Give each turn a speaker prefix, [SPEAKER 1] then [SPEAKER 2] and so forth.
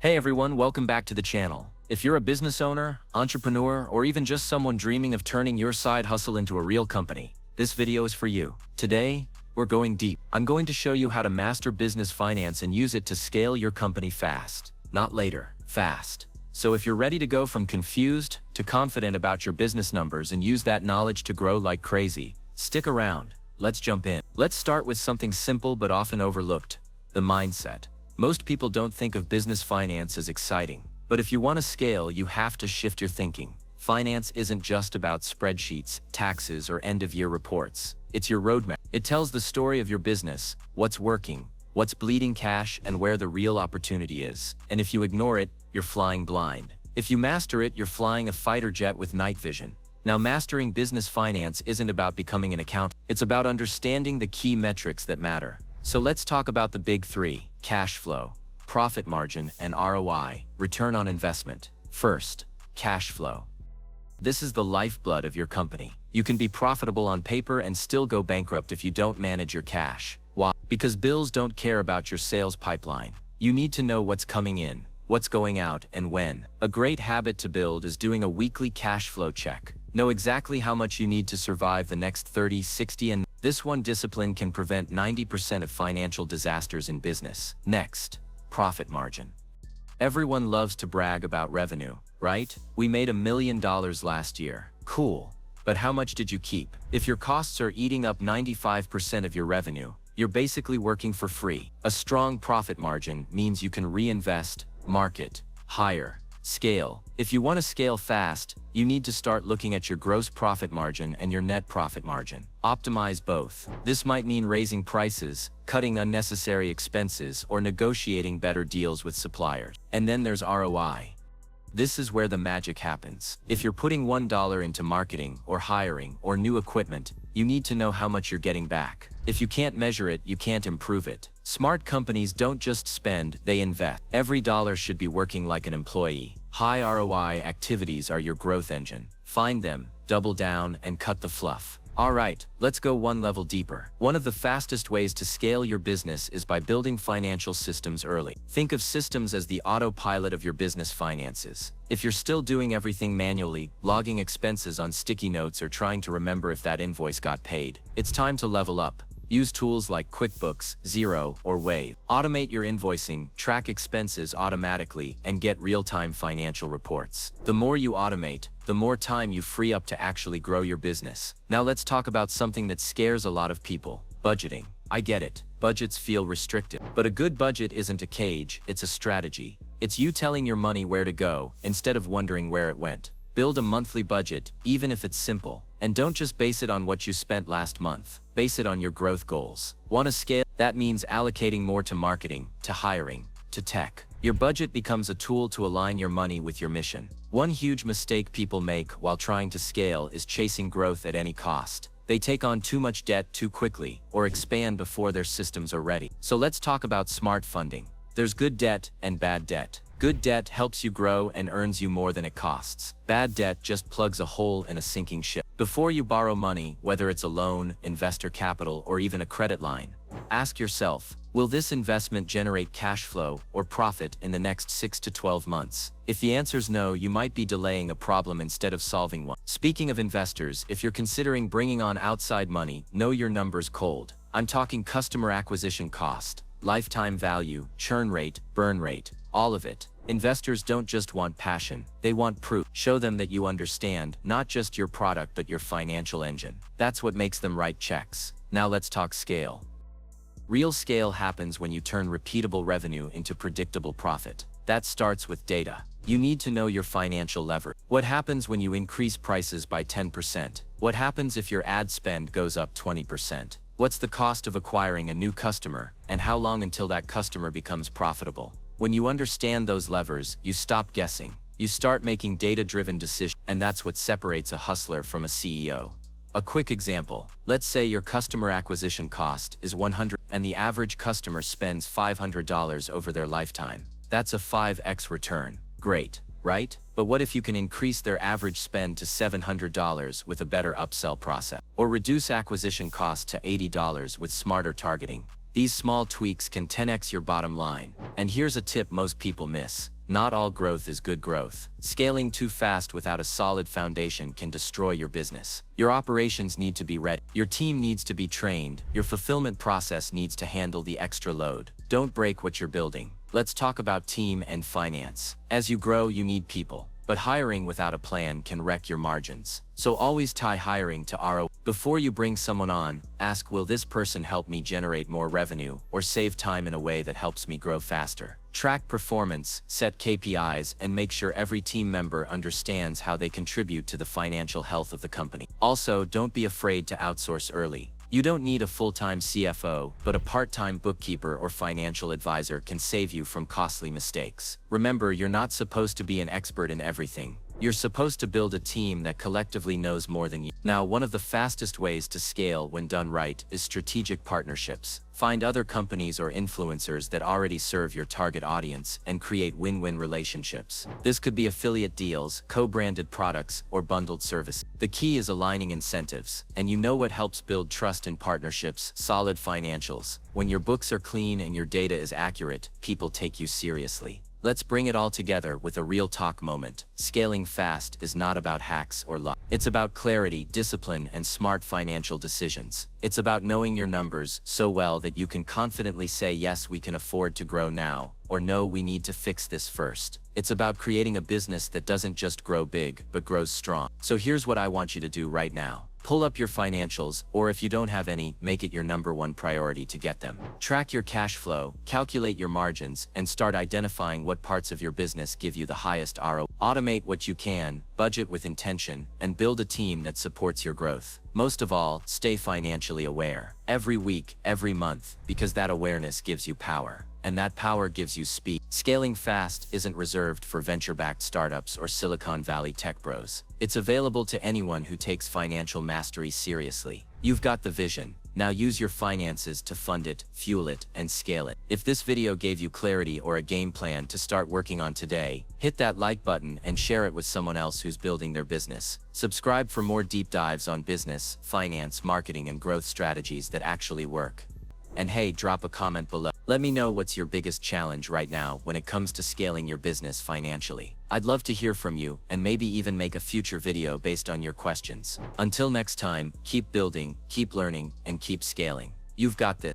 [SPEAKER 1] Hey everyone, welcome back to the channel. If you're a business owner, entrepreneur, or even just someone dreaming of turning your side hustle into a real company, this video is for you. Today, we're going deep. I'm going to show you how to master business finance and use it to scale your company fast. Not later, fast. So if you're ready to go from confused to confident about your business numbers and use that knowledge to grow like crazy, stick around. Let's jump in. Let's start with something simple but often overlooked: the mindset. Most people don't think of business finance as exciting, but if you want to scale, you have to shift your thinking. Finance isn't just about spreadsheets, taxes, or end-of-year reports. It's your roadmap. It tells the story of your business, what's working, what's bleeding cash, and where the real opportunity is. And if you ignore it, you're flying blind. If you master it, you're flying a fighter jet with night vision. Now, mastering business finance isn't about becoming an accountant. It's about understanding the key metrics that matter. So let's talk about the big three: cash flow, profit margin, and ROI, return on investment. First, cash flow. This is the lifeblood of your company. You can be profitable on paper and still go bankrupt if you don't manage your cash. Why? Because bills don't care about your sales pipeline. You need to know what's coming in, what's going out, and when. A great habit to build is doing a weekly cash flow check. Know exactly how much you need to survive the next 30, 60, and this one discipline can prevent 90% of financial disasters in business. Next, profit margin. Everyone loves to brag about revenue, right? We made $1 million last year. Cool. But how much did you keep? If your costs are eating up 95% of your revenue, you're basically working for free. A strong profit margin means you can reinvest, market, hire, scale. If you want to scale fast, you need to start looking at your gross profit margin and your net profit margin. Optimize both. This might mean raising prices, cutting unnecessary expenses, or negotiating better deals with suppliers. And then there's ROI. This is where the magic happens. If you're putting $1 into marketing or hiring or new equipment, you need to know how much you're getting back. If you can't measure it, you can't improve it. Smart companies don't just spend, they invest. Every dollar should be working like an employee. High ROI activities are your growth engine. Find them, double down, and cut the fluff. Alright, let's go one level deeper. One of the fastest ways to scale your business is by building financial systems early. Think of systems as the autopilot of your business finances. If you're still doing everything manually, logging expenses on sticky notes, or trying to remember if that invoice got paid, it's time to level up. Use tools like QuickBooks, Xero, or Wave. Automate your invoicing, track expenses automatically, and get real-time financial reports. The more you automate, the more time you free up to actually grow your business. Now let's talk about something that scares a lot of people: budgeting. I get it. Budgets feel restrictive. But a good budget isn't a cage, it's a strategy. It's you telling your money where to go, instead of wondering where it went. Build a monthly budget, even if it's simple. And don't just base it on what you spent last month. Base it on your growth goals. Want to scale? That means allocating more to marketing, to hiring, to tech. Your budget becomes a tool to align your money with your mission. One huge mistake people make while trying to scale is chasing growth at any cost. They take on too much debt too quickly, or expand before their systems are ready. So let's talk about smart funding. There's good debt and bad debt. Good debt helps you grow and earns you more than it costs. Bad debt just plugs a hole in a sinking ship. Before you borrow money, whether it's a loan, investor capital, or even a credit line, ask yourself, will this investment generate cash flow or profit in the next 6 to 12 months? If the answer's no, you might be delaying a problem instead of solving one. Speaking of investors, if you're considering bringing on outside money, know your numbers cold. I'm talking customer acquisition cost, lifetime value, churn rate, burn rate, all of it. Investors don't just want passion, they want proof. Show them that you understand, not just your product but your financial engine. That's what makes them write checks. Now let's talk scale. Real scale happens when you turn repeatable revenue into predictable profit. That starts with data. You need to know your financial leverage. What happens when you increase prices by 10%? What happens if your ad spend goes up 20%? What's the cost of acquiring a new customer, and how long until that customer becomes profitable? When you understand those levers, you stop guessing. You start making data-driven decisions, and that's what separates a hustler from a CEO. A quick example: let's say your customer acquisition cost is $100 and the average customer spends $500 over their lifetime. That's a 5x return. Great, right? But what if you can increase their average spend to $700 with a better upsell process? Or reduce acquisition cost to $80 with smarter targeting? These small tweaks can 10x your bottom line. And here's a tip most people miss: Not all growth is good growth. Scaling too fast without a solid foundation can destroy your business. Your operations need to be ready. Your team needs to be trained. Your fulfillment process needs to handle the extra load. Don't break what you're building. Let's talk about team and finance. As you grow, you need people. But hiring without a plan can wreck your margins. So always tie hiring to ROI. Before you bring someone on, ask, will this person help me generate more revenue or save time in a way that helps me grow faster? Track performance, set KPIs, and make sure every team member understands how they contribute to the financial health of the company. Also, don't be afraid to outsource early. You don't need a full-time CFO, but a part-time bookkeeper or financial advisor can save you from costly mistakes. Remember, you're not supposed to be an expert in everything. You're supposed to build a team that collectively knows more than you. Now, one of the fastest ways to scale when done right is strategic partnerships. Find other companies or influencers that already serve your target audience and create win-win relationships. This could be affiliate deals, co-branded products, or bundled services. The key is aligning incentives, and you know what helps build trust in partnerships: solid financials. When your books are clean and your data is accurate, people take you seriously. Let's bring it all together with a real talk moment. Scaling fast is not about hacks or luck. It's about clarity, discipline, and smart financial decisions. It's about knowing your numbers so well that you can confidently say, yes, we can afford to grow now, or no, we need to fix this first. It's about creating a business that doesn't just grow big, but grows strong. So here's what I want you to do right now. Pull up your financials, or if you don't have any, make it your #1 priority to get them. Track your cash flow, calculate your margins, and start identifying what parts of your business give you the highest ROI. Automate what you can, budget with intention, and build a team that supports your growth. Most of all, stay financially aware. Every week, every month, because that awareness gives you power. And that power gives you speed. Scaling fast isn't reserved for venture-backed startups or Silicon Valley tech bros. It's available to anyone who takes financial mastery seriously. You've got the vision. Now use your finances to fund it, fuel it, and scale it. If this video gave you clarity or a game plan to start working on today, hit that like button and share it with someone else who's building their business. Subscribe for more deep dives on business, finance, marketing, and growth strategies that actually work. And hey, drop a comment below. Let me know what's your biggest challenge right now when it comes to scaling your business financially. I'd love to hear from you, and maybe even make a future video based on your questions. Until next time, keep building, keep learning, and keep scaling. You've got this.